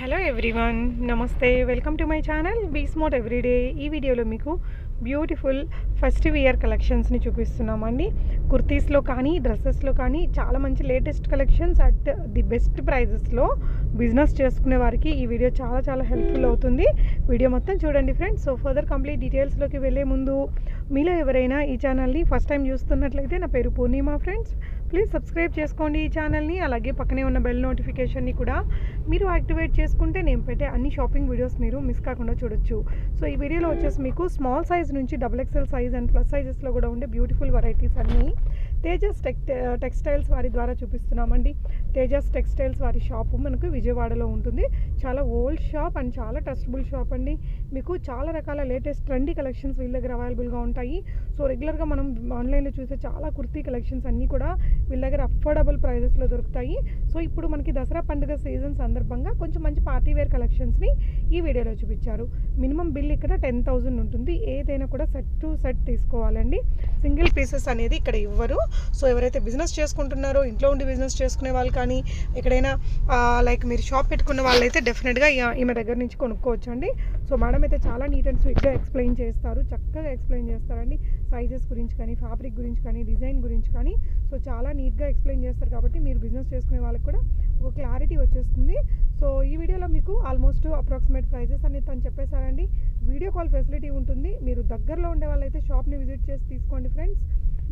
Hello everyone, నమస్తే. Welcome to my channel be smart everyday. ఈ వీడియోలో మీకు బ్యూటిఫుల్ ఫెస్టివ్ ఇయర్ కలెక్షన్స్ని చూపిస్తున్నామండి. కుర్తీస్లో కానీ డ్రెస్సెస్లో కానీ చాలా మంచి latest collections at the best ప్రైజెస్లో బిజినెస్ చేసుకునే వారికి ఈ వీడియో చాలా హెల్ప్ఫుల్ అవుతుంది. వీడియో మొత్తం చూడండి ఫ్రెండ్స్. సో ఫర్దర్ కంప్లీట్ డీటెయిల్స్లోకి వెళ్ళే ముందు మీలో ఎవరైనా ఈ ఛానల్ని ఫస్ట్ టైం చూస్తున్నట్లయితే నా పేరు పూర్ణిమ ఫ్రెండ్స్. ప్లీజ్ సబ్స్క్రైబ్ చేసుకోండి ఈ ఛానల్ని. అలాగే పక్కనే ఉన్న బెల్ నోటిఫికేషన్ని కూడా మీరు యాక్టివేట్ చేసుకుంటే నేను పెట్టే అన్ని షాపింగ్ వీడియోస్ మీరు మిస్ కాకుండా చూడొచ్చు. సో ఈ వీడియోలో వచ్చేసి మీకు స్మాల్ సైజ్ నుంచి XXL సైజ్ అండ్ ప్లస్ సైజెస్లో కూడా ఉండే బ్యూటిఫుల్ వెరైటీస్ అన్నీ తేజస్ టెక్స్టైల్స్ వారి ద్వారా చూపిస్తున్నామండి. తేజస్ టెక్స్టైల్స్ వారి షాపు మనకు విజయవాడలో ఉంటుంది. చాలా ఓల్డ్ షాప్ అండ్ చాలా ట్రస్టబుల్ షాప్ అండి. మీకు చాలా రకాల లేటెస్ట్ ట్రెండీ కలెక్షన్స్ వీళ్ళ దగ్గర అవైలబుల్గా ఉంటాయి. సో రెగ్యులర్గా మనం ఆన్లైన్లో చూసే చాలా కుర్తీ కలెక్షన్స్ అన్నీ కూడా వీళ్ళ దగ్గర అఫోర్డబుల్ ప్రైజెస్లో దొరుకుతాయి. సో ఇప్పుడు మనకి దసరా పండుగ సీజన్ సందర్భంగా కొంచెం మంచి పార్టీ వేర్ కలెక్షన్స్ని ఈ వీడియోలో చూపించారు. మినిమం బిల్ ఇక్కడ 10,000 ఉంటుంది. ఏదైనా కూడా సెట్ టు సెట్ తీసుకోవాలండి. సింగిల్ పీసెస్ అనేది ఇక్కడ ఇవ్వరు. సో ఎవరైతే బిజినెస్ చేసుకుంటున్నారో, ఇంట్లో ఉండి బిజినెస్ చేసుకునే వాళ్ళు కానీ, ఎక్కడైనా లైక్ మీరు షాప్ పెట్టుకున్న వాళ్ళైతే డెఫినెట్గా ఈమె దగ్గర నుంచి కొనుక్కోవచ్చు అండి. సో మేడం అయితే చాలా నీట్ అండ్ స్వీట్గా ఎక్స్ప్లెయిన్ చేస్తారు, చక్కగా ఎక్స్ప్లెయిన్ చేస్తారండి. సైజెస్ గురించి కానీ, ఫ్యాబ్రిక్ గురించి కానీ, డిజైన్ గురించి కానీ సో చాలా నీట్గా ఎక్స్ప్లెయిన్ చేస్తారు. కాబట్టి మీరు బిజినెస్ చేసుకునే వాళ్ళకి కూడా ఒక క్లారిటీ వచ్చేస్తుంది. సో ఈ వీడియోలో మీకు ఆల్మోస్ట్ అప్రాక్సిమేట్ ప్రైజెస్ అనేది తను చెప్పేశారండి. వీడియో కాల్ ఫెసిలిటీ ఉంటుంది. మీరు దగ్గరలో ఉండే వాళ్ళైతే షాప్ని విజిట్ చేసి తీసుకోండి ఫ్రెండ్స్.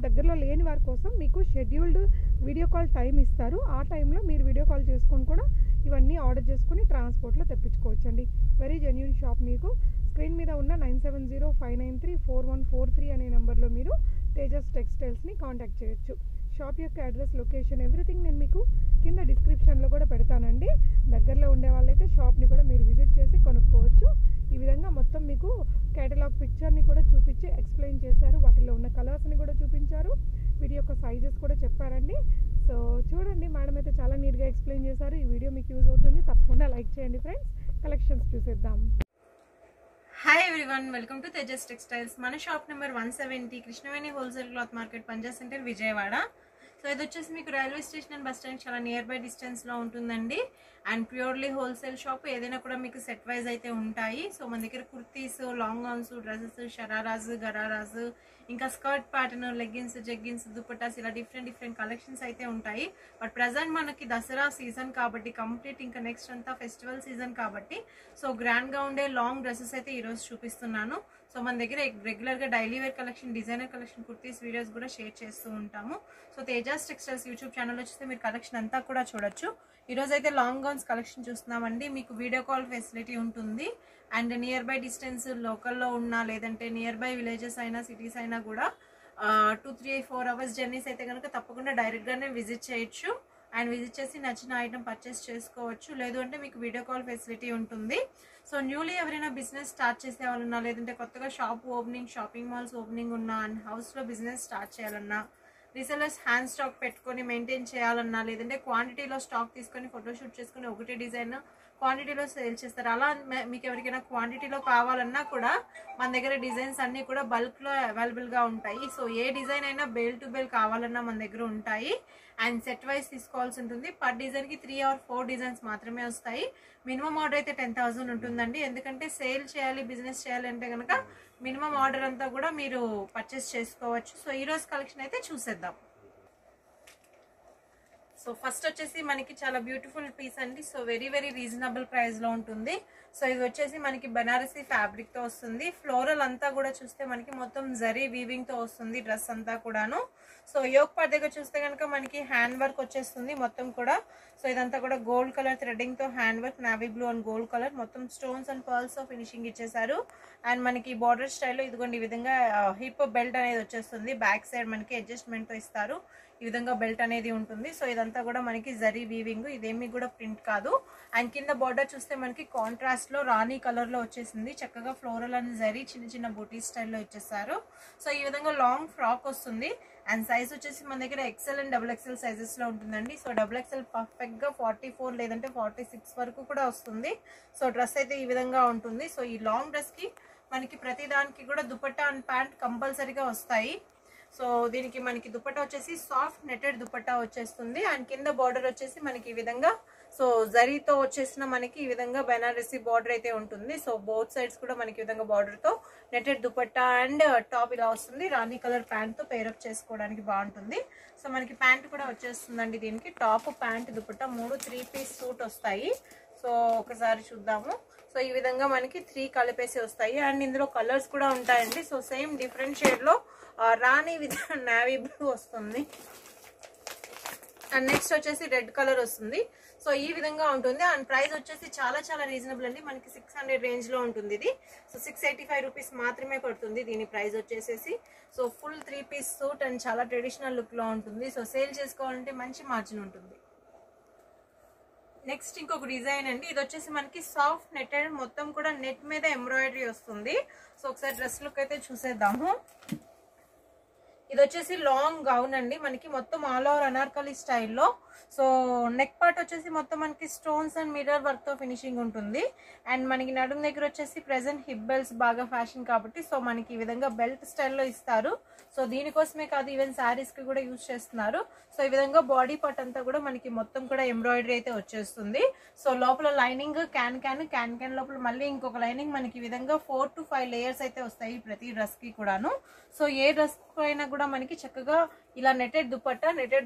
దగ్గరలో లేని వారి కోసం మీకు షెడ్యూల్డ్ వీడియో కాల్ టైం ఇస్తారు. ఆ టైంలో మీరు వీడియో కాల్ చేసుకొని కూడా ఇవన్నీ ఆర్డర్ చేసుకుని ట్రాన్స్పోర్ట్లో తెప్పించుకోవచ్చండి. Very genuine shop. మీకు స్క్రీన్ మీద ఉన్న 9705934143 అనే నెంబర్లో మీరు తేజస్ టెక్స్టైల్స్ని కాంటాక్ట్ చేయొచ్చు. షాప్ యొక్క అడ్రస్, లొకేషన్, ఎవ్రీథింగ్ నేను మీకు కింద డిస్క్రిప్షన్లో కూడా పెడతానండి. దగ్గరలో ఉండే వాళ్ళైతే షాప్ని కూడా మీరు విజిట్ చేసి కొనుక్కోవచ్చు. ఈ విధంగా మొత్తం మీకు కేటలాగ్ పిక్చర్ని కూడా చూపించి ఎక్స్ప్లెయిన్ చేశారు. వాటిలో ఉన్న కలర్స్ని కూడా చూపించారు. వీటి యొక్క సైజెస్ కూడా చెప్పారండి. సో చూడండి, మేడం అయితే చాలా నీట్గా ఎక్స్ప్లెయిన్ చేశారు. ఈ వీడియో మీకు యూజ్ అవుతుంది. తప్పకుండా లైక్ చేయండి ఫ్రెండ్స్. కలెక్షన్స్ చూసేద్దాం. Hi everyone, welcome to Tejas textiles. మన shop number 170, Krishnaveni wholesale cloth market, Panja center, Vijayawada. So ఇది వచ్చేసి మీకు railway station and bus stand చాలా నియర్ బై డిస్టెన్స్లో ఉంటుందండి. And purely wholesale shop. ఏదైనా కూడా మీకు సెట్ వైజ్ అయితే ఉంటాయి. సో మన దగ్గర కుర్తీస్, లాంగ్ గౌన్స్, డ్రెస్సెస్, షరారాజ్, గరారాజ్, ఇంకా skirt pattern, leggings, jeggings, dupattas, ఇలా డిఫరెంట్ కలెక్షన్స్ అయితే ఉంటాయి. బట్ ప్రజెంట్ మనకి దసరా సీజన్ కాబట్టి కంప్లీట్, ఇంకా నెక్స్ట్ అంతా ఫెస్టివల్ సీజన్ కాబట్టి సో గ్రాండ్గా ఉండే లాంగ్ డ్రెస్సెస్ అయితే ఈరోజు చూపిస్తున్నాను. సో మన దగ్గర రెగ్యులర్గా daily wear collection, designer collection, kurtis videos కూడా షేర్ చేస్తూ ఉంటాము. So Tejas Textiles YouTube channel వచ్చేస్తే మీరు కలెక్షన్ అంతా కూడా చూడొచ్చు. ఈరోజు అయితే లాంగ్ గౌన్స్ కలెక్షన్ చూస్తున్నామండి. మీకు వీడియో కాల్ ఫెసిలిటీ ఉంటుంది. అండ్ నియర్ బై డిస్టెన్స్ లోకల్లో ఉన్నా, లేదంటే నియర్ బై విలేజెస్ అయినా, సిటీస్ అయినా కూడా 2-3-4 అవర్స్ జర్నీస్ అయితే కనుక తప్పకుండా డైరెక్ట్గానే విజిట్ చేయొచ్చు. అండ్ విజిట్ చేసి నచ్చిన ఐటమ్ పర్చేస్ చేసుకోవచ్చు. లేదు అంటే మీకు వీడియో కాల్ ఫెసిలిటీ ఉంటుంది. సో న్యూలీ ఎవరైనా బిజినెస్ స్టార్ట్ చేసే వాళ్ళన్నా, లేదంటే కొత్తగా shop opening, shopping malls opening ఉన్నా, అండ్ హౌస్లో బిజినెస్ స్టార్ట్ చేయాలన్నా, రీసెల్లర్స్ హ్యాండ్ స్టాక్ పెట్టుకొని మెయింటైన్ చేయాలన్నా, లేదంటే క్వాంటిటీలో స్టాక్ తీసుకొని ఫోటోషూట్ చేసుకుని ఒకటే డిజైన్ క్వాంటిటీలో సేల్ చేస్తారు. అలా మీకు ఎవరికైనా క్వాంటిటీలో కావాలన్నా కూడా మన దగ్గర డిజైన్స్ అన్నీ కూడా బల్క్లో అవైలబుల్గా ఉంటాయి. సో ఏ డిజైన్ అయినా బేల్ టు బేల్ కావాలన్నా మన దగ్గర ఉంటాయి. అండ్ సెట్ వైజ్ తీసుకోవాల్సి ఉంటుంది. పర్ డిజైన్కి 3 or 4 డిజైన్స్ మాత్రమే వస్తాయి. మినిమం ఆర్డర్ అయితే 10,000 ఉంటుందండి. ఎందుకంటే సేల్ చేయాలి, బిజినెస్ చేయాలి అంటే కనుక మినిమం ఆర్డర్ అంతా కూడా మీరు పర్చేస్ చేసుకోవచ్చు. సో ఈరోజు కలెక్షన్ అయితే చూసేద్దాం. సో ఫస్ట్ వచ్చేసి మనకి చాలా బ్యూటిఫుల్ పీస్ అండి. సో వెరీ రీజనబుల్ ప్రైస్లో ఉంటుంది. సో ఇది వచ్చేసి మనకి బనారసీ ఫ్యాబ్రిక్తో వస్తుంది. ఫ్లోరల్ అంతా కూడా చూస్తే మనకి మొత్తం జరీ వీవింగ్తో వస్తుంది డ్రెస్ అంతా కూడాను. సో యోక్ పార్ట్ దగ్గర చూస్తే కనుక మనకి హ్యాండ్ వర్క్ వచ్చేస్తుంది మొత్తం కూడా. సో ఇదంతా కూడా గోల్డ్ కలర్ థ్రెడ్డింగ్తో hand work, navy blue and gold colour, మొత్తం స్టోన్స్ అండ్ పర్ల్స్తో ఫినిషింగ్ ఇచ్చేసారు. అండ్ మనకి బార్డర్ స్టైల్లో ఇదిగోండి ఈ విధంగా హిప్ బెల్ట్ అనేది వచ్చేస్తుంది. బ్యాక్ సైడ్ మనకి అడ్జస్ట్మెంట్తో ఇస్తారు. ఈ విధంగా బెల్ట్ అనేది ఉంటుంది. సో ఇదంతా కూడా మనకి జరీ వీవింగ్, ఇదేమి కూడా ప్రింట్ కాదు. అండ్ కింద బార్డర్ చూస్తే మనకి కాంట్రాస్ట్ లో రాణి కలర్ లో వచ్చేసింది. చక్కగా ఫ్లోరల్ అని జరీ చిన్న బూటీ స్టైల్లో ఇచ్చేసారు. సో ఈ విధంగా లాంగ్ ఫ్రాక్ వస్తుంది. అండ్ సైజ్ వచ్చేసి మన దగ్గర XL అండ్ XXL సైజెస్ లో ఉంటుందండి. సో XXL పర్ఫెక్ట్ గా 44 లేదంటే 46 వరకు కూడా వస్తుంది. సో డ్రెస్ అయితే ఈ విధంగా ఉంటుంది. సో ఈ లాంగ్ డ్రెస్ కి మనకి ప్రతి దానికి కూడా దుపట్టా అండ్ ప్యాంట్ కంపల్సరీగా వస్తాయి. సో దీనికి మనకి దుపట్టా వచ్చేసి సాఫ్ట్ నెటెడ్ దుపట్టా వచ్చేస్తుంది. అండ్ కింద బార్డర్ వచ్చేసి మనకి ఈ విధంగా సో జరీతో వచ్చేసిన మనకి ఈ విధంగా బెనారసీ బార్డర్ అయితే ఉంటుంది. సో బోత్ సైడ్స్ కూడా మనకి ఈ విధంగా బార్డర్ తో నెటెడ్ దుపట్టా అండ్ టాప్ ఇలా వస్తుంది. రాణి కలర్ ప్యాంట్ తో పేరప్ చేసుకోవడానికి బాగుంటుంది. సో మనకి ప్యాంట్ కూడా వచ్చేస్తుందండి. దీనికి top pant dupatta 3 3 piece suit వస్తాయి. సో ఒకసారి చూద్దాము. సో ఈ విధంగా మనకి 3 కలిపేసి వస్తాయి అండ్ ఇందులో కలర్స్ కూడా ఉంటాయండి. సో సేమ్ డిఫరెంట్ షేడ్ లో రాణి విత్ నావీ బ్లూ వస్తుంది అండ్ నెక్స్ట్ వచ్చేసి రెడ్ కలర్ వస్తుంది. సో ఈ విధంగా ఉంటుంది అండ్ ప్రైస్ వచ్చేసి చాలా చాలా రీజనబుల్ అండి. మనకి 600 రేంజ్ లో ఉంటుంది ఇది. సో 685 రూపీస్ మాత్రమే పడుతుంది దీని ప్రైస్ వచ్చేసేసి. So full 3 piece suit and చాలా ట్రెడిషనల్ లుక్ లో ఉంటుంది. సో సేల్ చేసుకోవాలంటే మంచి మార్జిన్ ఉంటుంది. నెక్స్ట్ ఇంకొక డిజైన్ అండి. ఇది వచ్చేసి మనకి సాఫ్ట్ నెట్టెడ్, మొత్తం కూడా నెట్ మీద ఎంబ్రాయిడరీ వస్తుంది. సో ఒకసారి డ్రెస్ లుక్ అయితే చూసేద్దాము. ఇది వచ్చేసి లాంగ్ గౌన్ అండి. మనకి మొత్తం ఆల్ ఓవర్ అనార్కలి స్టైల్లో. సో నెక్ పార్ట్ వచ్చేసి మొత్తం మనకి స్టోన్స్ అండ్ మిర్రర్ వర్క్ తో ఫినిషింగ్ ఉంటుంది అండ్ మనకి నడుము దగ్గర వచ్చేసి ప్రెసెంట్ హిప్ బెల్ట్స్ బాగా ఫ్యాషన్ కాబట్టి సో మనకి ఈ విధంగా బెల్ట్ స్టైల్లో ఇస్తారు. సో దీనికోసమే కాదు, ఈవెన్ శారీస్ కి కూడా యూజ్ చేస్తున్నారు. సో ఈ విధంగా బాడీ పార్ట్ అంతా కూడా మనకి మొత్తం కూడా ఎంబ్రాయిడరీ అయితే వచ్చేస్తుంది. సో లోపల లైనింగ్ క్యాన్ లోపల మళ్ళీ ఇంకొక లైనింగ్ మనకి ఈ విధంగా 4 to 5 లేయర్స్ అయితే వస్తాయి ప్రతి డ్రెస్ కి కూడాను. సో ఏ డ్రెస్ అయినా కూడా మనకి చక్కగా ఇలా నెటెడ్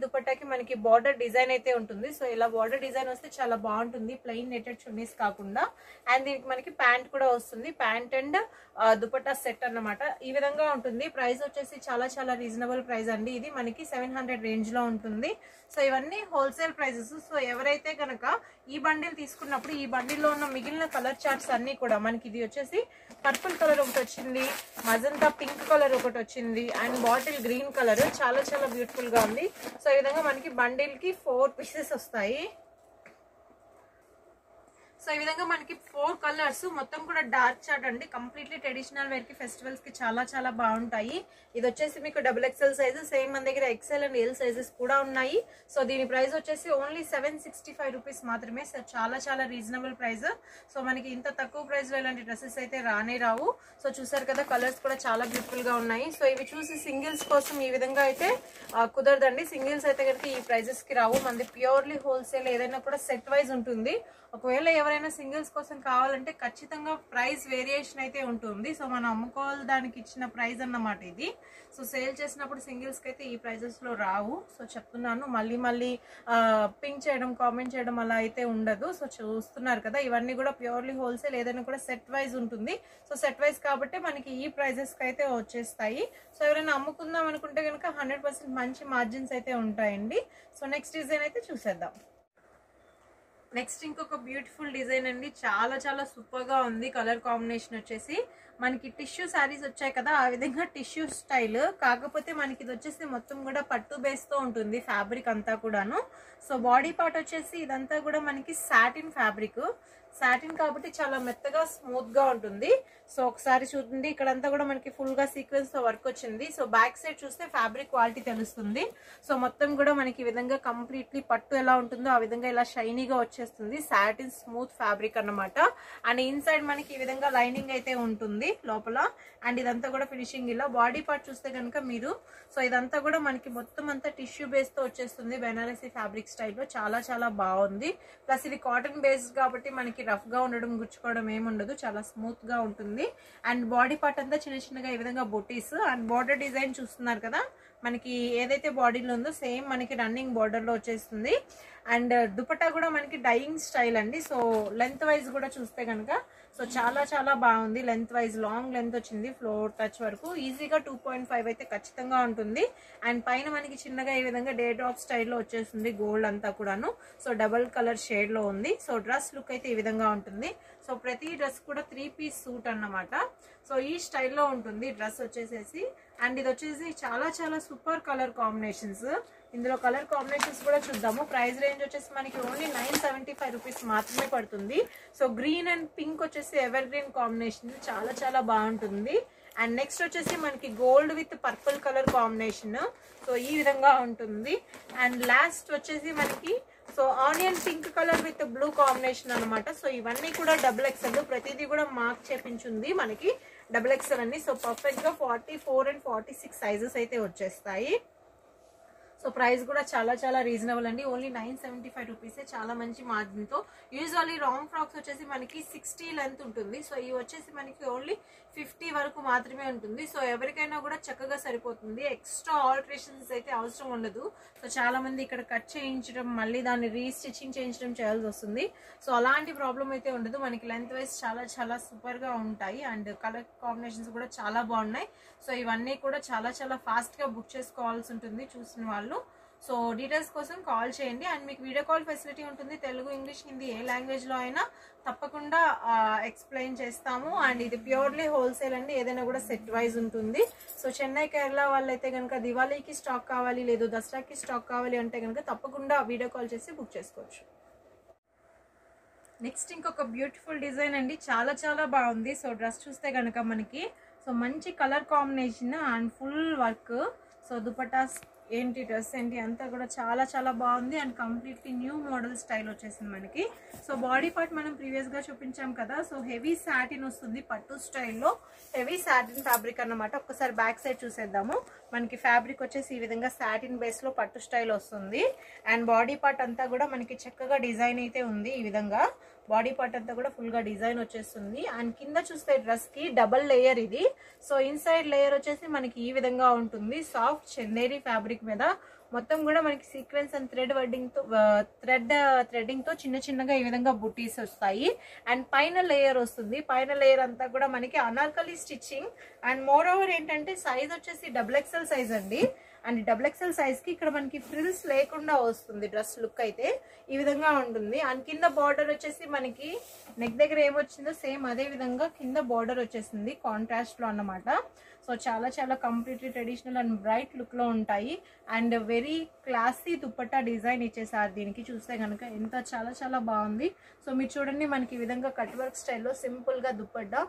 దుపట్టాకి మనకి బార్డర్ డిజైన్ అయితే ఉంటుంది. సో ఇలా బార్డర్ డిజైన్ వస్తే చాలా బాగుంటుంది, ప్లెయిన్ నెటెడ్ చున్నీస్ కాకుండా. అండ్ దీనికి మనకి ప్యాంట్ కూడా వస్తుంది, ప్యాంట్ అండ్ దుపట్టా సెట్ అన్నమాట. ఈ విధంగా ఉంటుంది. ప్రైస్ వచ్చేసి చాలా చాలా రీజనబుల్ ప్రైస్ అండి. ఇది మనకి 700 రేంజ్ లో ఉంటుంది. సో ఇవన్నీ హోల్సేల్ ప్రైజెస్. సో ఎవరైతే కనుక ఈ బండిల్ తీసుకున్నప్పుడు ఈ బండిల్లో ఉన్న మిగిలిన కలర్ చార్ట్స్ అన్ని కూడా మనకి ఇది వచ్చేసి పర్పుల్ కలర్ ఒకటి వచ్చింది, మజంతా పింక్ కలర్ ఒకటి వచ్చింది అండ్ బాటిల్ గ్రీన్ కలర్ చాలా చాలా బ్యూటిఫుల్ గా ఉంది. సో ఈ విధంగా మనకి బండిల్ కి 4 పీసెస్ వస్తాయి. సో ఈ విధంగా మనకి 4 కలర్స్ మొత్తం కూడా డార్క్ చార్ట్ అండి. కంప్లీట్లీ ట్రెడిషనల్ వేర్ కి ఫెస్టివల్స్ కి చాలా చాలా బాగుంటాయి. ఇది వచ్చేసి మీకు XXL సైజ్, సేమ్ మన దగ్గర XL అండ్ L సైజెస్ కూడా ఉన్నాయి. సో దీని ప్రైస్ వచ్చేసి ఓన్లీ 765 రూపీస్ మాత్రమే. సో చాలా చాలా రీజనబుల్ ప్రైస్. సో మనకి ఇంత తక్కువ ప్రైస్ లో ఇలాంటి డ్రెస్సెస్ అయితే రానే రావు. సో చూసారు కదా, కలర్స్ కూడా చాలా బ్యూటిఫుల్ గా ఉన్నాయి. సో ఇవి చూసి సింగిల్స్ కోసం ఈ విధంగా అయితే కుదరదండి. సింగిల్స్ అయితే కనుక ఈ ప్రైజెస్ కి రావు. మనది ప్యూర్లీ హోల్సేల్, ఏదైనా కూడా సెట్ వైజ్ ఉంటుంది. ఒకవేళ ఎవరైనా సింగిల్స్ కోసం కావాలంటే ఖచ్చితంగా ప్రైస్ వేరియేషన్ అయితే ఉంటుంది. సో మనం అమ్ముకోవాలి దానికి ఇచ్చిన ప్రైస్ అన్నమాట ఇది. సో సేల్ చేసినప్పుడు సింగిల్స్ కి అయితే ఈ ప్రైజెస్ లో రావు. సో చెప్తున్నాను, మళ్ళీ పింక్ చేయడం, కామెంట్ చేయడం అలా అయితే ఉండదు. సో చూస్తున్నారు కదా, ఇవన్నీ కూడా ప్యూర్లీ హోల్సేల్, ఏదైనా కూడా సెట్ వైజ్ ఉంటుంది. సో సెట్ వైజ్ కాబట్టి మనకి ఈ ప్రైజెస్ కి అయితే వచ్చేస్తాయి. సో ఎవరైనా అమ్ముకుందాం అనుకుంటే కనుక 100% మంచి మార్జిన్స్ అయితే ఉంటాయండి. సో నెక్స్ట్ డిజైన్ అయితే చూసేద్దాం. నెక్స్ట్ ఇంకొక బ్యూటిఫుల్ డిజైన్ అండి. చాలా చాలా సూపర్ గా ఉంది. కలర్ కాంబినేషన్ వచ్చేసి మనకి టిష్యూ శారీస్ వచ్చాయి కదా, ఆ విధంగా టిష్యూ స్టైల్, కాకపోతే మనకి ఇది వచ్చేసి మొత్తం కూడా పట్టు బేస్ తో ఉంటుంది ఫ్యాబ్రిక్ అంతా కూడాను. సో బాడీ పార్ట్ వచ్చేసి ఇదంతా కూడా మనకి సాటిన్ ఫ్యాబ్రిక్, సాటిన్ కాబట్టి చాలా మెత్తగా స్మూత్ గా ఉంటుంది. సో ఒకసారి చూడండి, ఇక్కడంతా కూడా మనకి ఫుల్ గా సీక్వెన్స్ తో వర్క్ వచ్చింది. సో బ్యాక్ సైడ్ చూస్తే ఫ్యాబ్రిక్ క్వాలిటీ తెలుస్తుంది. సో మొత్తం కూడా మనకి ఈ విధంగా కంప్లీట్లీ పట్టు ఎలా ఉంటుందో ఆ విధంగా ఇలా షైనీగా వచ్చేస్తుంది. సాటిన్ స్మూత్ ఫ్యాబ్రిక్ అన్నమాట. అండ్ ఇన్సైడ్ మనకి ఈ విధంగా లైనింగ్ అయితే ఉంటుంది లోపల. అండ్ ఇదంతా కూడా ఫినిషింగ్ ఇలా. బాడీ పార్ట్ చూస్తే కనుక మీరు, సో ఇదంతా కూడా మనకి మొత్తం అంతా టిష్యూ బేస్ తో వచ్చేస్తుంది. బెనారసీ ఫ్యాబ్రిక్ స్టైల్లో చాలా చాలా బాగుంది. ప్లస్ ఇది కాటన్ బేస్డ్ కాబట్టి మనకి రఫ్ గా ఉండడం, గుచ్చుకోవడం ఏముండదు, చాలా స్మూత్ గా ఉంటుంది. అండ్ బాడీ పార్ట్ అంతా చిన్న చిన్నగా ఈ విధంగా బొటీస్ అండ్ బార్డర్ డిజైన్ చూస్తున్నారు కదా, మనకి ఏదైతే బాడీలో ఉందో సేమ్ మనకి రన్నింగ్ బార్డర్ లో వచ్చేస్తుంది. అండ్ దుపట్టా కూడా మనకి డైయింగ్ స్టైల్ అండి. సో లెంత్ వైజ్ కూడా చూస్తే కనుక సో చాలా చాలా బాగుంది. లెంత్ వైజ్ లాంగ్ లెంత్ వచ్చింది, ఫ్లోర్ టచ్ వరకు ఈజీగా 2.5 అయితే ఖచ్చితంగా ఉంటుంది. అండ్ పైన మనకి చిన్నగా ఈ విధంగా డే డ్రాప్ స్టైల్లో వచ్చేస్తుంది, గోల్డ్ అంతా కూడాను. సో డబల్ కలర్ షేడ్ లో ఉంది. సో డ్రెస్ లుక్ అయితే ఈ విధంగా ఉంటుంది. సో ప్రతి డ్రెస్ కూడా 3 పీస్ సూట్ అన్నమాట. సో ఈ స్టైల్లో ఉంటుంది డ్రెస్ వచ్చేసేసి. అండ్ ఇది వచ్చేసి చాలా చాలా సూపర్ కలర్ కాంబినేషన్స్. ఇందులో కలర్ కాంబినేషన్స్ కూడా చూద్దాము. ప్రైస్ రేంజ్ వచ్చేసి మనకి ఓన్లీ 975 రూపీస్ మాత్రమే పడుతుంది. సో గ్రీన్ అండ్ పింక్ వచ్చేసి ఎవర్ గ్రీన్ కాంబినేషన్, చాలా చాలా బాగుంటుంది. అండ్ నెక్స్ట్ వచ్చేసి మనకి gold with purple colour combination. So ఈ విధంగా ఉంటుంది. అండ్ లాస్ట్ వచ్చేసి మనకి so onion pink colour with blue combination అనమాట. సో ఇవన్నీ కూడా XXL, ప్రతిదీ కూడా మార్క్ చేపించింది మనకి XXL అన్ని. సో పర్ఫెక్ట్ గా 44 and 46 సైజెస్ అయితే వచ్చేస్తాయి. సో ప్రైస్ కూడా చాలా చాలా రీజనబుల్ అండి. ఓన్లీ 975 రూపీసే, చాలా మంచి మార్జిన్ తో. యూజువల్లీ రాంగ్ ఫ్రాక్స్ వచ్చేసి మనకి 60 లెంత్ ఉంటుంది. సో ఇవి వచ్చేసి మనకి ఓన్లీ 50 వరకు మాత్రమే ఉంటుంది. సో ఎవరికైనా కూడా చక్కగా సరిపోతుంది. ఎక్స్ట్రా ఆల్టరేషన్స్ అయితే అవసరం ఉండదు. సో చాలా మంది ఇక్కడ కట్ చేయించడం, మళ్ళీ దాన్ని రీస్టిచ్చింగ్ చేయించడం చేయాల్సి వస్తుంది. సో అలాంటి ప్రాబ్లం అయితే ఉండదు. మనకి లెంత్ వైజ్ చాలా చాలా సూపర్ గా ఉంటాయి. అండ్ కలర్ కాంబినేషన్స్ కూడా చాలా బాగున్నాయి. సో ఇవన్నీ కూడా చాలా చాలా ఫాస్ట్ గా బుక్ చేసుకోవాల్సి ఉంటుంది చూసిన వాళ్ళు. సో డీటెయిల్స్ కోసం కాల్ చేయండి. అండ్ మీకు వీడియో కాల్ ఫెసిలిటీ ఉంటుంది. తెలుగు, ఇంగ్లీష్, హిందీ ఏ లాంగ్వేజ్ లో అయినా తప్పకుండా ఎక్స్ప్లెయిన్ చేస్తాము. అండ్ ఇది ప్యూర్లీ హోల్సేల్ అండి. ఏదైనా కూడా సెట్ వైజ్ ఉంటుంది. సో చెన్నై, కేరళ వాళ్ళైతే కనుక దివాళీకి స్టాక్ కావాలి, లేదు దసరాకి స్టాక్ కావాలి అంటే కనుక తప్పకుండా వీడియో కాల్ చేసి బుక్ చేసుకోవచ్చు. నెక్స్ట్ ఇంకొక బ్యూటిఫుల్ డిజైన్ అండి. చాలా చాలా బాగుంది. సో డ్రెస్ చూస్తే కనుక మనకి సో మంచి colour combination and full work. So dupattas ఏంటి, డ్రెస్ ఏంటి అంతా కూడా చాలా చాలా బాగుంది. And completely new model style వచ్చేసింది మనకి. సో బాడీ పార్ట్ మనం ప్రీవియస్ గా చూపించాం కదా. సో హెవీ సాటిన్ వస్తుంది, పట్టు స్టైల్లో హెవీ సాటిన్ ఫ్యాబ్రిక్ అన్నమాట. ఒక్కసారి బ్యాక్ సైడ్ చూసేద్దాము. మనకి ఫ్యాబ్రిక్ వచ్చేసి ఈ విధంగా సాటిన్ బేస్ లో పట్టు స్టైల్ వస్తుంది. అండ్ బాడీ పార్ట్ అంతా కూడా మనకి చక్కగా డిజైన్ అయితే ఉంది. ఈ విధంగా బాడీ పార్ట్ అంతా కూడా ఫుల్ గా డిజైన్ వచ్చేస్తుంది. అండ్ కింద చూస్తే డ్రెస్ కి డబల్ లేయర్ ఇది. సో ఇన్సైడ్ లేయర్ వచ్చేసి మనకి ఈ విధంగా ఉంటుంది. సాఫ్ట్ చందేరి ఫ్యాబ్రిక్ మీద మొత్తం కూడా మనకి సీక్వెన్స్ అండ్ థ్రెడ్డింగ్ తో చిన్న చిన్నగా ఈ విధంగా బుటీస్ వస్తాయి. అండ్ పైన లేయర్ వస్తుంది. పైన లేయర్ అంతా కూడా మనకి Anarkali stitching. And more over ఏంటంటే సైజ్ వచ్చేసి XXL సైజ్ అండి. అండ్ XXL సైజ్ కి ఇక్కడ మనకి ఫ్రిల్స్ లేకుండా వస్తుంది. డ్రెస్ లుక్ అయితే ఈ విధంగా ఉంటుంది. అండ్ కింద బార్డర్ వచ్చేసి మనకి నెక్ దగ్గర ఏమొచ్చిందో సేమ్ అదే విధంగా కింద బార్డర్ వచ్చేసింది కాంట్రాస్ట్ లో అన్నమాట. సో చాలా చాలా completely traditional and bright look లో ఉంటాయి. And very classy dupatta design ఇచ్చేసారు దీనికి. చూస్తే కనుక ఎంత చాలా చాలా బాగుంది. సో మీరు చూడండి, మనకి ఈ విధంగా కట్ వర్క్ స్టైల్లో సింపుల్ గా దుపట్టా.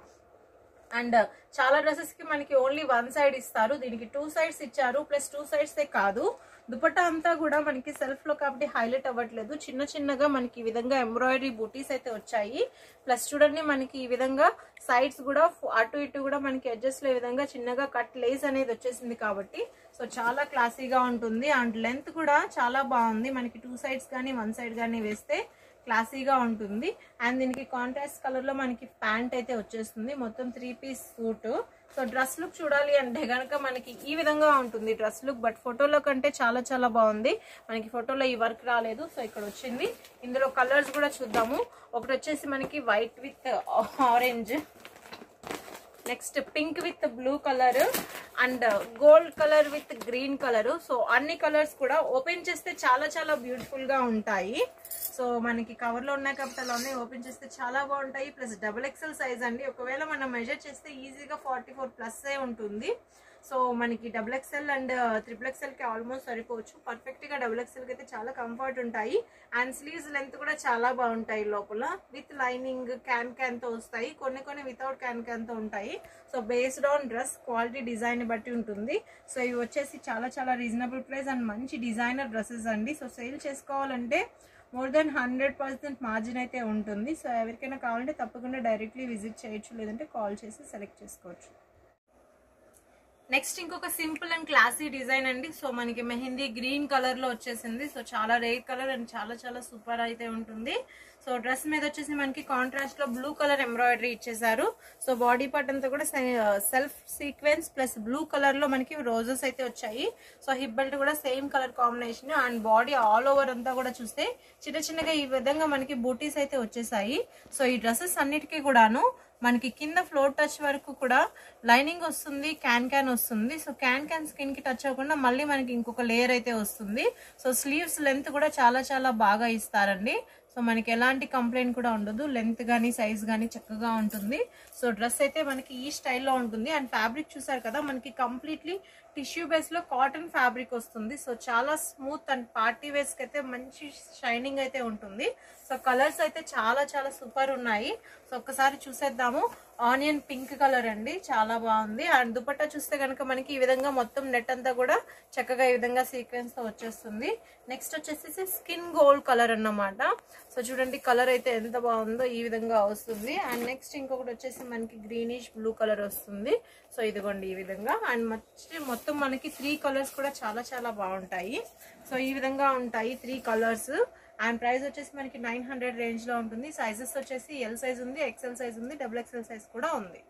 అండ్ చాలా డ్రెస్సెస్ కి మనకి ఓన్లీ 1 సైడ్ ఇస్తారు. దీనికి 2 సైడ్స్ ఇచ్చారు. ప్లస్ 2 సైడ్స్ కాదు, దుపట్టా అంతా కూడా మనకి సెల్ఫ్ లో కాబట్టి హైలైట్ అవ్వట్లేదు. చిన్న చిన్నగా మనకి ఈ విధంగా ఎంబ్రాయిడరీ బూటీస్ అయితే వచ్చాయి. ప్లస్ చూడండి, మనకి ఈ విధంగా సైడ్స్ కూడా అటు ఇటు కూడా మనకి ఎడ్జెస్ లో ఈ విధంగా చిన్నగా కట్ లేస్ అనేది వచ్చేసింది కాబట్టి సో చాలా క్లాసీగా ఉంటుంది. అండ్ లెంత్ కూడా చాలా బాగుంది. మనకి 2 సైడ్స్ కానీ 1 సైడ్ కానీ వేస్తే క్లాసీగా ఉంటుంది. అండ్ దీనికి కాంట్రాస్ట్ కలర్ లో మనకి ప్యాంట్ అయితే వచ్చేస్తుంది. మొత్తం 3 piece suit. So dress look చూడాలి అంటే గనక మనకి ఈ విధంగా ఉంటుంది డ్రెస్ లుక్. బట్ ఫోటోలో కంటే చాలా చాలా బాగుంది. మనకి ఫోటోలో ఈ వర్క్ రాలేదు, సో ఇక్కడ వచ్చింది. ఇందులో కలర్స్ కూడా చూద్దాము. ఒకటి వచ్చేసి మనకి white with orange, next pink with blue colour and gold colour with green colour. So అన్ని కలర్స్ కూడా ఓపెన్ చేస్తే చాలా చాలా బ్యూటిఫుల్ గా ఉంటాయి. సో మనకి కవర్ లో ఉన్నాయి కాబట్టి అలా ఉన్నాయి. ఓపెన్ చేస్తే చాలా బాగుంటాయి. ప్లస్ XXL సైజ్ అండి. ఒకవేళ మనం మెజర్ చేస్తే ఈజీగా 44+ ఉంటుంది. సో మనకి XXL అండ్ XXL కి ఆల్మోస్ట్ సరిపోవచ్చు. పర్ఫెక్ట్ గా XXL కి అయితే చాలా కంఫర్ట్ ఉంటాయి. అండ్ స్లీవ్స్ లెంత్ కూడా చాలా బాగుంటాయి. లోపల విత్ లైనింగ్ క్యాన్ తో వస్తాయి. కొన్ని వితౌట్ క్యాన్ తో ఉంటాయి. So based on dress quality design బట్టి ఉంటుంది. సో ఇవి వచ్చేసి చాలా చాలా రీజనబుల్ ప్రైస్ అండ్ మంచి డిజైనర్ డ్రెస్సెస్ అండి. సో సేల్ చేసుకోవాలంటే మోర్ దెన్ 100% మార్జిన్ అయితే ఉంటుంది. సో ఎవరికైనా కావాలంటే తప్పకుండా డైరెక్ట్లీ విజిట్ చేయొచ్చు, లేదంటే కాల్ చేసి సెలెక్ట్ చేసుకోవచ్చు. నెక్స్ట్ ఇంకొక సింపుల్ అండ్ క్లాసీ డిజైన్ అండి. సో మనకి మెహందీ గ్రీన్ కలర్ లో వచ్చేసింది. సో చాలా రేర్ కలర్ అండ్ చాలా చాలా సూపర్ అయితే ఉంటుంది. సో డ్రెస్ మీద వచ్చేసి మనకి కాంట్రాస్ట్ లో బ్లూ కలర్ ఎంబ్రాయిడరీ ఇచ్చేసారు. సో బాడీ పార్ట్ అంతా కూడా self sequence plus blue colour లో మనకి రోజెస్ అయితే వచ్చాయి. సో హిప్ బెల్ట్ కూడా same colour combination. And body all over అంతా కూడా చూస్తే చిన్న చిన్నగా ఈ విధంగా మనకి బూటీస్ అయితే వచ్చేసాయి. సో ఈ డ్రెస్సెస్ అన్నిటికీ కూడాను మనకి కింద ఫ్లోర్ టచ్ వరకు కూడా లైనింగ్ వస్తుంది, క్యాన్ వస్తుంది. సో క్యాన్ స్కిన్ కి టచ్ అవ్వకుండా మళ్ళీ మనకి ఇంకొక లేయర్ అయితే వస్తుంది. సో స్లీవ్స్ లెంత్ కూడా చాలా చాలా బాగా ఇస్తారండి. సో మనకి ఎలాంటి కంప్లైంట్ కూడా ఉండదు. లెంత్ గానీ సైజ్ గానీ చక్కగా ఉంటుంది. సో డ్రెస్ అయితే మనకి ఈ స్టైల్లో ఉంటుంది. అండ్ ఫ్యాబ్రిక్ చూసారు కదా, మనకి కంప్లీట్లీ టిష్యూ బేస్ లో కాటన్ ఫ్యాబ్రిక్ వస్తుంది. సో చాలా స్మూత్ అండ్ పార్టీ వేస్ కి అయితే మంచి షైనింగ్ అయితే ఉంటుంది. సో కలర్స్ అయితే చాలా చాలా సూపర్ ఉన్నాయి. సో ఒక్కసారి చూసేద్దాము. ఆనియన్ పింక్ కలర్ అండి, చాలా బాగుంది. అండ్ దుపట్టా చూస్తే కనుక మనకి ఈ విధంగా మొత్తం నెట్ అంతా కూడా చక్కగా ఈ విధంగా సీక్వెన్స్ తో వచ్చేస్తుంది. నెక్స్ట్ వచ్చేసి స్కిన్ గోల్డ్ కలర్ అన్నమాట. సో చూడండి కలర్ అయితే ఎంత బాగుందో, ఈ విధంగా వస్తుంది. అండ్ నెక్స్ట్ ఇంకొకటి వచ్చేసి మనకి గ్రీనిష్ బ్లూ కలర్ వస్తుంది. సో ఇదిగోండి ఈ విధంగా. అండ్ మొత్తం మనకి 3 కలర్స్ కూడా చాలా చాలా బాగుంటాయి. సో ఈ విధంగా ఉంటాయి 3 కలర్స్. అండ్ ప్రైస్ వచ్చేసి మనకి 900 రేంజ్ లో ఉంటుంది. సైజెస్ వచ్చేసి ఎల్ సైజ్ ఉంది, ఎక్సెల్ సైజ్ ఉంది, XXL సైజ్ కూడా ఉంది.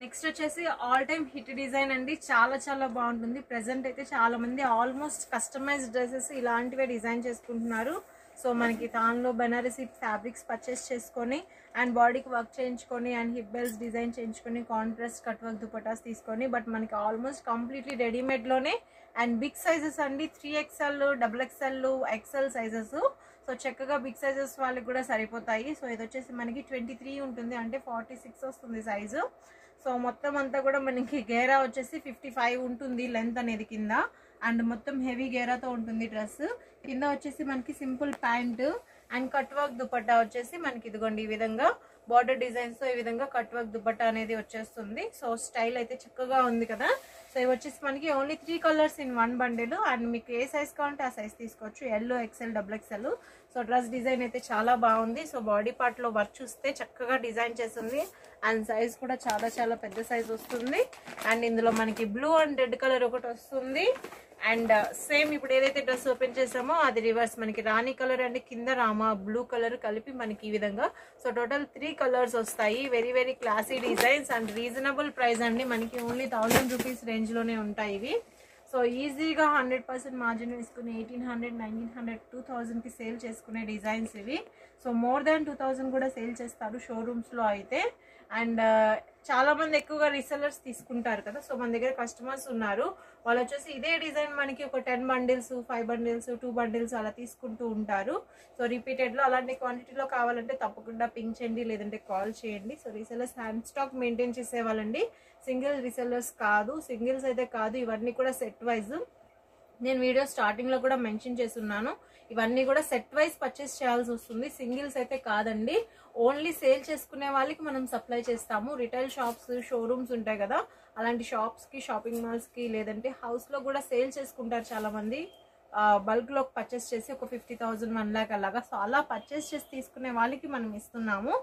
నెక్స్ట్ వచ్చేసి ఆల్ టైమ్ హిట్ డిజైన్ అండి. చాలా చాలా బాగుంటుంది. ప్రెసెంట్ అయితే చాలా మంది ఆల్మోస్ట్ కస్టమైజ్డ్ డ్రెస్సెస్ ఇలాంటివే డిజైన్ చేసుకుంటున్నారు. సో మనకి దానిలో బనారసి ఫ్యాబ్రిక్స్ పర్చేస్ చేసుకొని అండ్ బాడీకి వర్క్ చేయించుకొని అండ్ హిప్ బెల్ట్స్ డిజైన్ చేయించుకొని కాంట్రాస్ట్ కట్ వర్క్ దుపటాస్ తీసుకొని, బట్ మనకి ఆల్మోస్ట్ కంప్లీట్లీ రెడీమేడ్లోనే అండ్ బిగ్ సైజెస్ అండి. 3XL, XXL, XL sizes. So చక్కగా బిగ్ సైజెస్ వాళ్ళకి కూడా సరిపోతాయి. సో ఇది వచ్చేసి మనకి 23 ఉంటుంది, అంటే 46 వస్తుంది సైజు. సో మొత్తం అంతా కూడా మనకి గేరా వచ్చేసి 55 ఉంటుంది లెంత్ అనేది కింద. అండ్ మొత్తం హెవీ గేరాతో ఉంటుంది డ్రెస్. కింద వచ్చేసి మనకి simple pant and cut work dupatta వచ్చేసి మనకి ఇదిగోండి ఈ విధంగా బార్డర్ డిజైన్స్ తో ఈ విధంగా కట్ వర్క్ దుపట్టా అనేది వచ్చేస్తుంది. సో స్టైల్ అయితే చక్కగా ఉంది కదా. సో ఇవి వచ్చేసి మనకి only 3 colours in 1 bundle. And మీకు ఏ సైజ్ కావాలంటే ఆ సైజ్ తీసుకోవచ్చు, L, XL, XXL. So dress design అయితే చాలా బాగుంది. సో బాడీ పార్ట్ లో వర్క్ చూస్తే చక్కగా డిజైన్ చేస్తుంది. అండ్ సైజ్ కూడా చాలా చాలా పెద్ద సైజ్ వస్తుంది. అండ్ ఇందులో మనకి బ్లూ అండ్ రెడ్ కలర్ ఒకటి వస్తుంది. అండ్ సేమ్ ఇప్పుడు ఏదైతే డ్రెస్ ఓపెన్ చేసామో అది రివర్స్, మనకి రాణి కలర్ అండ్ కింద రామా బ్లూ కలర్ కలిపి మనకి ఈ విధంగా. సో టోటల్ 3 కలర్స్ వస్తాయి. Very very classy designs and reasonable price అండి. మనకి ఓన్లీ 1000 రూపీస్ రేంజ్ లోనే ఉంటాయి ఇవి. సో ఈజీగా 100% మార్జిన్ వేసుకుని 1800, 1900, 2000 కి సేల్ చేసుకునే డిజైన్స్ ఇవి. సో మోర్ దాన్ 2000 కూడా సేల్ చేస్తారు షోరూమ్స్ లో అయితే. అండ్ చాలా మంది ఎక్కువగా రీసెల్లర్స్ తీసుకుంటారు కదా. సో మన దగ్గర కస్టమర్స్ ఉన్నారు, వాళ్ళు వచ్చేసి ఇదే డిజైన్ మనకి ఒక 10 బండిల్స్, 5 బండిల్స్, 2 బండిల్స్ అలా తీసుకుంటూ ఉంటారు. సో రిపీటెడ్ లో అలాంటి క్వాంటిటీలో కావాలంటే తప్పకుండా పింక్ చేయండి, లేదంటే కాల్ చేయండి. So resellers hand stock maintain చేసేవాళ్ళండి, సింగిల్ రీసెల్లర్స్ కాదు. సింగిల్స్ అయితే కాదు, ఇవన్నీ కూడా సెట్ వైజ్. నేను వీడియో స్టార్టింగ్ లో కూడా మెన్షన్ చేస్తున్నాను, ఇవన్నీ కూడా సెట్ వైజ్ పర్చేస్ చేయాల్సి వస్తుంది, సింగిల్స్ అయితే కాదండి. ఓన్లీ సేల్ చేసుకునే వాళ్ళకి మనం సప్లై చేస్తాము. రిటైల్ షాప్స్, షోరూమ్స్ ఉంటాయి కదా, అలాంటి షాప్స్ కి, షాపింగ్ మాల్స్ కి, లేదంటే హౌస్ లో కూడా సేల్ చేసుకుంటారు చాలా మంది. బల్క్ లో పర్చేస్ చేసి ఒక 50,000, 1 lakh అలాగా. సో అలా పర్చేస్ చేసి తీసుకునే వాళ్ళకి మనం ఇస్తున్నాము.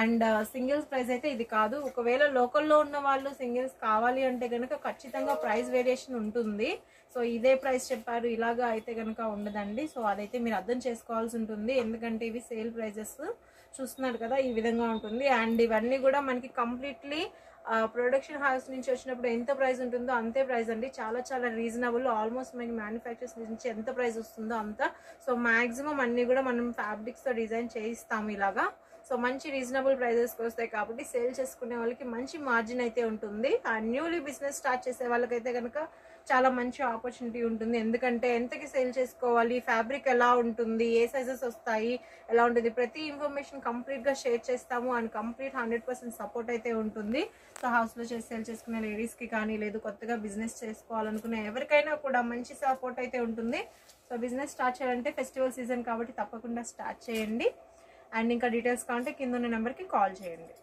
అండ్ సింగిల్స్ ప్రైస్ అయితే ఇది కాదు. ఒకవేళ లోకల్లో ఉన్న వాళ్ళు సింగిల్స్ కావాలి అంటే కనుక ఖచ్చితంగా ప్రైస్ వేరియేషన్ ఉంటుంది. సో ఇదే ప్రైస్ చెప్పారు ఇలాగా అయితే కనుక ఉండదండి. సో అదైతే మీరు అర్థం చేసుకోవాల్సి ఉంటుంది, ఎందుకంటే ఇవి సేల్ ప్రైజెస్ చూస్తున్నారు కదా, ఈ విధంగా ఉంటుంది. అండ్ ఇవన్నీ కూడా మనకి కంప్లీట్లీ ప్రొడక్షన్ హౌస్ నుంచి వచ్చినప్పుడు ఎంత ప్రైస్ ఉంటుందో అంతే ప్రైస్ అండి. చాలా చాలా రీజనబుల్. ఆల్మోస్ట్ మనకి మ్యానుఫ్యాక్చర్స్ నుంచి ఎంత ప్రైస్ వస్తుందో అంత. సో మాక్సిమం అన్ని కూడా మనం ఫ్యాబ్రిక్స్ తో డిజైన్ చేయిస్తాము ఇలాగా. సో మంచి రీజనబుల్ ప్రైజెస్కి వస్తాయి కాబట్టి సేల్ చేసుకునే వాళ్ళకి మంచి మార్జిన్ అయితే ఉంటుంది. అండ్ న్యూలీ బిజినెస్ స్టార్ట్ చేసే వాళ్ళకైతే కనుక చాలా మంచి ఆపర్చునిటీ ఉంటుంది, ఎందుకంటే ఎంతకి సేల్ చేసుకోవాలి, ఫ్యాబ్రిక్ ఎలా ఉంటుంది, ఏ సైజెస్ వస్తాయి, ఎలా ఉంటుంది, ప్రతి ఇన్ఫర్మేషన్ కంప్లీట్ గా షేర్ చేస్తాము. అండ్ కంప్లీట్ 100% సపోర్ట్ అయితే ఉంటుంది. సో హౌస్ లో సేల్ చేసుకునే లేడీస్ కి కానీ, లేదు కొత్తగా బిజినెస్ చేసుకోవాలనుకునే ఎవరికైనా కూడా మంచి సపోర్ట్ అయితే ఉంటుంది. సో బిజినెస్ స్టార్ట్ చేయాలంటే ఫెస్టివల్ సీజన్ కాబట్టి తప్పకుండా స్టార్ట్ చేయండి. అండ్ ఇంకా డీటెయిల్స్ కావాలంటే కింద ఉన్న నెంబర్కి కాల్ చేయండి.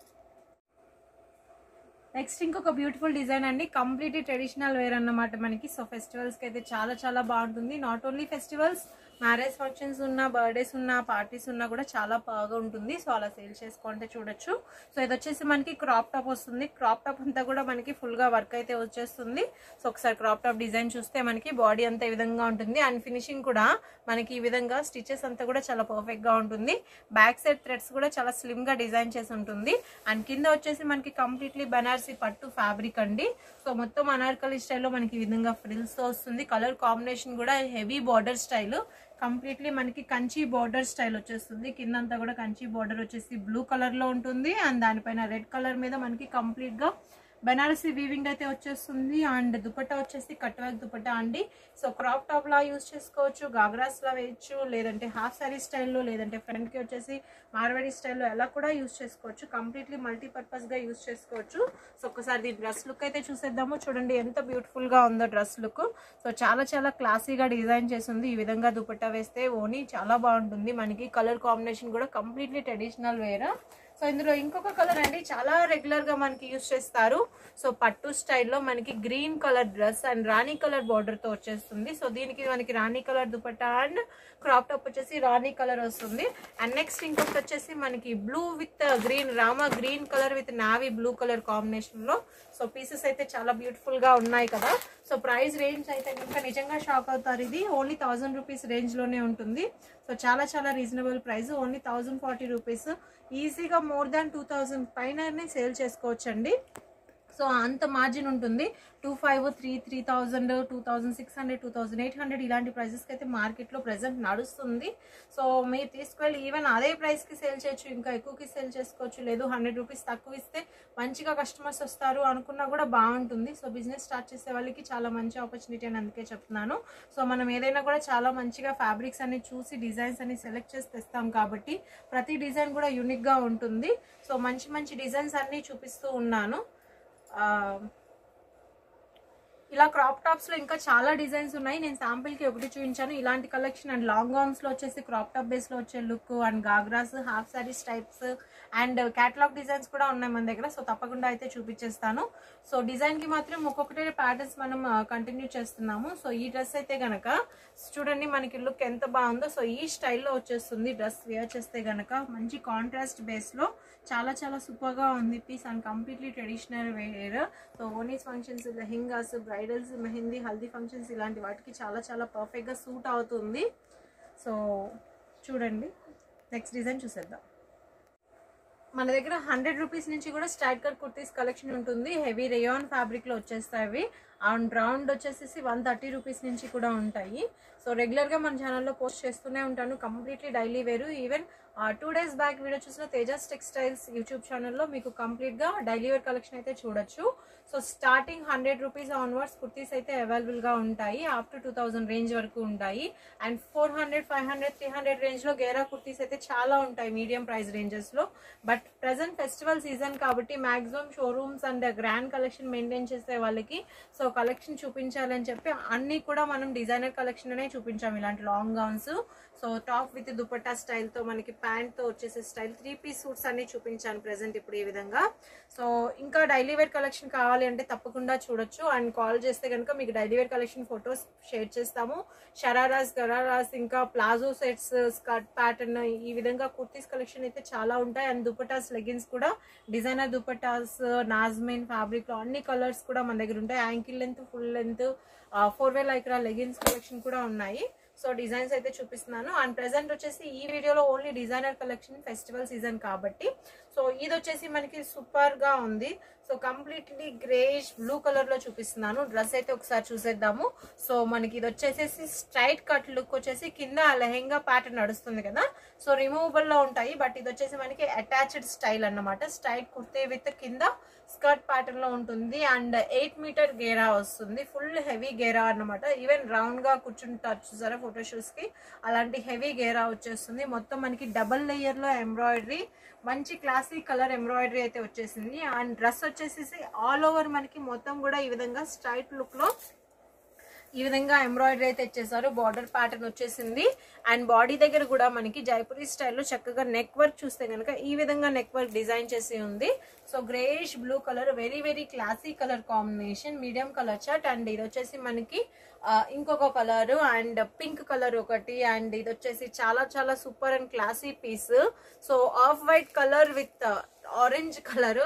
నెక్స్ట్ ఇంకొక బ్యూటిఫుల్ డిజైన్ అండి, కంప్లీట్లీ ట్రెడిషనల్ వేర్ అన్నమాట మనకి. సో ఫెస్టివల్స్కి అయితే చాలా చాలా బాగుంటుంది. Not only festivals, marriage functions ఉన్నా, బర్త్డేస్ ఉన్నా, పార్టీస్ ఉన్నా కూడా చాలా బాగా ఉంటుంది. సో అలా సేల్ చేసుకుంటే చూడొచ్చు. సో ఇది వచ్చేసి మనకి క్రాప్ టాప్ వస్తుంది. క్రాప్ టాప్ అంతా కూడా మనకి ఫుల్ గా వర్క్ అయితే వచ్చేస్తుంది. సో ఒకసారి క్రాప్ టాప్ డిజైన్ చూస్తే మనకి బాడీ అంతా ఈ విధంగా ఉంటుంది. అండ్ ఫినిషింగ్ కూడా మనకి ఈ విధంగా స్టిచెస్ అంతా కూడా చాలా పర్ఫెక్ట్ గా ఉంటుంది. బ్యాక్ సైడ్ థ్రెడ్స్ కూడా చాలా స్లిమ్ గా డిజైన్ చేసి ఉంటుంది. అండ్ కింద వచ్చేసి మనకి కంప్లీట్లీ బనారసి పట్టు ఫ్యాబ్రిక్ అండి. సో మొత్తం అనార్కలి స్టైల్లో మనకి ఈ విధంగా ఫ్రిల్స్ తో వస్తుంది. కలర్ కాంబినేషన్ కూడా హెవీ బార్డర్ స్టైల్, కంప్లీట్లీ మనకి కంచి బార్డర్ స్టైల్ వచ్చేస్తుంది. కిందంతా కూడా కంచి బార్డర్ వచ్చేసి బ్లూ కలర్ లో ఉంటుంది. అండ్ దానిపైన రెడ్ కలర్ మీద మనకి కంప్లీట్ గా బనారసి వీవింగ్ అయితే వచ్చేస్తుంది. అండ్ దుపట్టా వచ్చేసి కట్ వర్క్ దుపట్టా అండి. సో క్రాప్ టాప్ లా యూజ్ చేసుకోవచ్చు, గాగ్రాస్ లా వేయచ్చు, లేదంటే హాఫ్ సారీ స్టైల్లో, లేదంటే ఫ్రంట్ కి వచ్చేసి మార్వాడి స్టైల్లో ఎలా కూడా యూజ్ చేసుకోవచ్చు. కంప్లీట్లీ మల్టీపర్పస్ గా యూజ్ చేసుకోవచ్చు. సో ఒకసారి దీని డ్రెస్ లుక్ అయితే చూసేద్దాము. చూడండి ఎంత బ్యూటిఫుల్ గా ఉందో డ్రెస్ లుక్. సో చాలా చాలా క్లాసీగా డిజైన్ చేసింది. ఈ విధంగా దుపట్టా వేస్తే ఓని చాలా బాగుంటుంది. మనకి కలర్ కాంబినేషన్ కూడా కంప్లీట్లీ ట్రెడిషనల్ వేర్. సో ఇందులో ఇంకొక కలర్ అండి, చాలా రెగ్యులర్ గా మనకి యూజ్ చేస్తారు. సో పట్టు స్టైల్లో మనకి green colour dress and rani colour border తో వచ్చేస్తుంది. సో దీనికి మనకి rani colour dupatta and crop top వచ్చేసి రాణి కలర్ వస్తుంది. అండ్ నెక్స్ట్ ఇంకొకటి వచ్చేసి మనకి blue with green, rama green colour with navy blue colour combination లో. సో పీసెస్ అయితే చాలా బ్యూటిఫుల్ గా ఉన్నాయి కదా. సో ప్రైస్ రేంజ్ అయితే ఇంకా నిజంగా షాక్ అవుతారు. ఇది ఓన్లీ 1000 రూపీస్ రేంజ్ లోనే ఉంటుంది. సో చాలా చాలా రీజనబుల్ ప్రైస్, ఓన్లీ 1040 రూపీస్. ఈజీగా మోర్ దాన్ 2000 పైన సేల్ చేసుకోవచ్చండి. సో అంత మార్జిన్ ఉంటుంది. 2500, 3000, 2600, 2800 ఇలాంటి ప్రైజెస్కి అయితే మార్కెట్లో ప్రెసెంట్ నడుస్తుంది. సో మీరు తీసుకెళ్ళి ఈవెన్ అదే ప్రైస్కి సేల్ చేయొచ్చు, ఇంకా ఎక్కువకి సేల్ చేసుకోవచ్చు. లేదు 100 రూపీస్ తక్కువ ఇస్తే మంచిగా కస్టమర్స్ వస్తారు అనుకున్నా కూడా బాగుంటుంది. సో బిజినెస్ స్టార్ట్ చేసే వాళ్ళకి చాలా మంచి ఆపర్చునిటీ అని అందుకే చెప్తున్నాను. సో మనం ఏదైనా కూడా చాలా మంచిగా ఫ్యాబ్రిక్స్ అన్ని చూసి డిజైన్స్ అన్ని సెలెక్ట్ చేసి తెస్తాం కాబట్టి ప్రతి డిజైన్ కూడా యూనిక్గా ఉంటుంది. సో మంచి మంచి డిజైన్స్ అన్ని చూపిస్తూ ఉన్నాను. ఇలా క్రాప్ టాప్స్ లో ఇంకా చాలా డిజైన్స్ ఉన్నాయి. నేను శాంపిల్ కి ఒకటి చూపించాను. ఇలాంటి కలెక్షన్ అండ్ లాంగ్ గౌన్స్ లో వచ్చేసి క్రాప్ టాప్ బేస్ లో వచ్చే look and ghagras, half saris types and catalogue designs కూడా ఉన్నాయి మన దగ్గర. సో తప్పకుండా అయితే చూపించేస్తాను. సో డిజైన్ కి మాత్రం ఒక్కొక్కటే ప్యాటర్న్స్ మనం కంటిన్యూ చేస్తున్నాము. సో ఈ డ్రెస్ అయితే గనక చూడండి మనకి లుక్ ఎంత బాగుందో. సో ఈ స్టైల్లో వచ్చేస్తుంది డ్రెస్ వేర్ చేస్తే గనక. మంచి కాంట్రాస్ట్ బేస్ లో చాలా చాలా సూపర్ గా ఉంది piece and completely traditional wear. So ఓనీస్ functions, lehengas, bridals, mehndi, haldi functions ఇలాంటి వాటికి చాలా చాలా పర్ఫెక్ట్ గా సూట్ అవుతుంది. సో చూడండి నెక్స్ట్ డిజైన్ చూసేద్దాం. మన దగ్గర 100 రూపీస్ నుంచి కూడా స్ట్రైట్ కట్ కుర్తీస్ కలెక్షన్ ఉంటుంది. హెవీ రేయాన్ ఫ్యాబ్రిక్ లో వచ్చేస్తాయి. అండ్ రౌండ్ వచ్చేసి 130 రూపీస్ నుంచి కూడా ఉంటాయి. సో రెగ్యులర్ గా మన ఛానల్లో పోస్ట్ చేస్తూనే ఉంటాను. కంప్లీట్లీ డైలీ వేరు. ఈవెన్ 2 days బ్యాక్ వీడియో చూసిన తేజస్ టెక్స్టైల్స్ యూట్యూబ్ ఛానల్లో మీకు కంప్లీట్ గా డైలీ వేర్ కలెక్షన్ అయితే చూడొచ్చు. So starting 100 rupees onwards kurtis అయితే అవైలబుల్ గా ఉంటాయి. అప్ టు 2000 రేంజ్ వరకు ఉంటాయి. అండ్ 400, 500, 300 రేంజ్ లో గేరా కుర్తీస్ అయితే చాలా ఉంటాయి మీడియం ప్రైస్ రేంజెస్ లో. బట్ ప్రెసెంట్ ఫెస్టివల్ సీజన్ కాబట్టి maximum showrooms and grand collection maintain చేసే వాళ్ళకి సో కలెక్షన్ చూపించాలని చెప్పి అన్ని కూడా మనం డిజైనర్ కలెక్షన్ అనే చూపించాము. ఇలాంటి long gowns, so top with dupatta style తో మనకి ప్యాంట్ తో వచ్చేసే స్టైల్ 3 పీస్ సూట్స్ అన్ని చూపించాను ప్రెసెంట్ ఇప్పుడు ఈ విధంగా. సో ఇంకా డైలీ వేర్ కలెక్షన్ కావాలి అంటే తప్పకుండా చూడొచ్చు. అండ్ కాల్ చేస్తే కనుక మీకు daily wear collection photos share చేస్తాము. షరారాస్, గరారాస్, ఇంకా ప్లాజో సెట్స్, స్కర్ట్ ప్యాటర్న్ ఈ విధంగా కుర్తీస్ కలెక్షన్ అయితే చాలా ఉంటాయి. అండ్ దుపట్టాస్, లెగిన్స్ కూడా డిజైనర్ దుపట్టాస్, నాజ్మెన్ ఫ్యాబ్రిక్ లో అన్ని కలర్స్ కూడా మన దగ్గర ఉంటాయి. Ankle length, full length, 4-way Lycra leggings collection కూడా ఉన్నాయి. సో డిజైన్స్ అయితే చూపిస్తున్నాను. అండ్ ప్రెసెంట్ వచ్చేసి ఈ వీడియోలో only designer collection festival season కాబట్టి. సో ఇది వచ్చేసి మనకి సూపర్ గా ఉంది. So completely greyish blue colour లో చూపిస్తున్నాను. డ్రెస్ అయితే ఒకసారి చూసేద్దాము. సో మనకి ఇది వచ్చేసేసి స్ట్రైట్ కట్ లుక్ వచ్చేసి కింద లెహెంగా ప్యాటర్న్ నడుస్తుంది కదా. సో రిమూవబుల్ లో ఉంటాయి. బట్ ఇది వచ్చేసి మనకి అటాచ్డ్ స్టైల్ అన్నమాట. స్ట్రైట్ కుర్తే విత్ కింద స్కర్ట్ ప్యాటర్న్ లో ఉంటుంది. అండ్ 8 మీటర్ గేరా వస్తుంది. ఫుల్ హెవీ గేరా అన్నమాట. ఈవెన్ రౌండ్ గా కూర్చుంటారు చూసారా ఫోటోషూట్స్ కి, అలాంటి హెవీ గేరా వచ్చేస్తుంది. మొత్తం మనకి డబల్ లేయర్ లో ఎంబ్రాయిడరీ, మంచి క్లాసిక్ కలర్ ఎంబ్రాయిడరీ అయితే వచ్చేసింది. అండ్ డ్రెస్ వచ్చేసి ఆల్ ఓవర్ మనకి మొత్తం కూడా ఈ విధంగా స్ట్రైట్ లుక్ లో ఈ విధంగా ఎంబ్రాయిడరీ అయితే ఇచ్చేసారు. బార్డర్ ప్యాటర్న్ వచ్చేసింది. అండ్ బాడీ దగ్గర కూడా మనకి జైపూరి స్టైల్లో చక్కగా నెక్ వర్క్ చూస్తే కనుక ఈ విధంగా నెక్ వర్క్ డిజైన్ చేసి ఉంది. So greyish blue colour, very very classy colour combination, medium colour chart. And ఇది వచ్చేసి మనకి ఇంకొక కలర్ అండ్ పింక్ కలర్ ఒకటి. అండ్ ఇది వచ్చేసి చాలా చాలా super and classy piece. So off white colour with orange colour.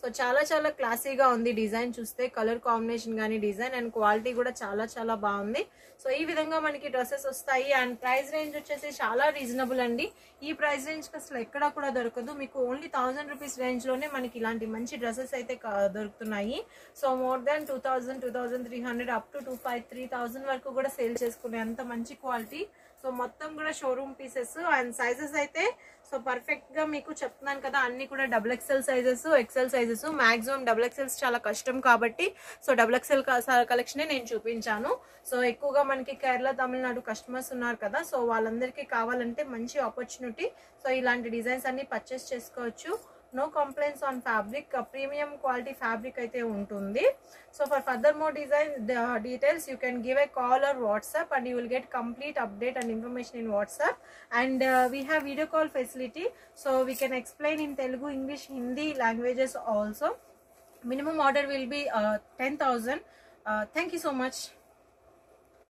So చాలా చాలా క్లాసీగా ఉంది డిజైన్ చూస్తే, కలర్ కాంబినేషన్ కానీ డిజైన్ అండ్ క్వాలిటీ కూడా చాలా చాలా బాగుంది. సో ఈ విధంగా మనకి డ్రెస్సెస్ వస్తాయి. అండ్ ప్రైస్ రేంజ్ వచ్చేసి చాలా రీజనబుల్ అండి. ఈ ప్రైస్ రేంజ్కి అసలు ఎక్కడా కూడా దొరకదు. మీకు ఓన్లీ 1000 రూపీస్ రేంజ్లోనే మనకి ఇలాంటి మంచి డ్రెస్సెస్ అయితే దొరుకుతున్నాయి. So more than 2000, 2300 up to 2500, 3000 వరకు కూడా సేల్ చేసుకునే అంత మంచి క్వాలిటీ. సో మొత్తం కూడా షోరూమ్ పీసెస్. అండ్ సైజెస్ అయితే సో పర్ఫెక్ట్ గా మీకు చెప్తున్నాను కదా, అన్ని కూడా XXL sizes, XL sizes. Maximum XXLs చాలా కష్టం కాబట్టి సో XXL కలెక్షనే నేను చూపించాను. సో ఎక్కువగా మనకి కేరళ, తమిళనాడు కస్టమర్స్ ఉన్నారు కదా, సో వాళ్ళందరికీ కావాలంటే మంచి ఆపర్చునిటీ. సో ఇలాంటి డిజైన్స్ అన్ని పర్చేస్ చేసుకోవచ్చు. No complaints on fabric, premium quality fabric అయితే ఉంటుంది. So for further more design details you can give a call or WhatsApp and you will get complete update and information in WhatsApp. And we have video call facility, so we can explain in Telugu, English, Hindi languages also. Minimum order will be 10,000. Thank you so much.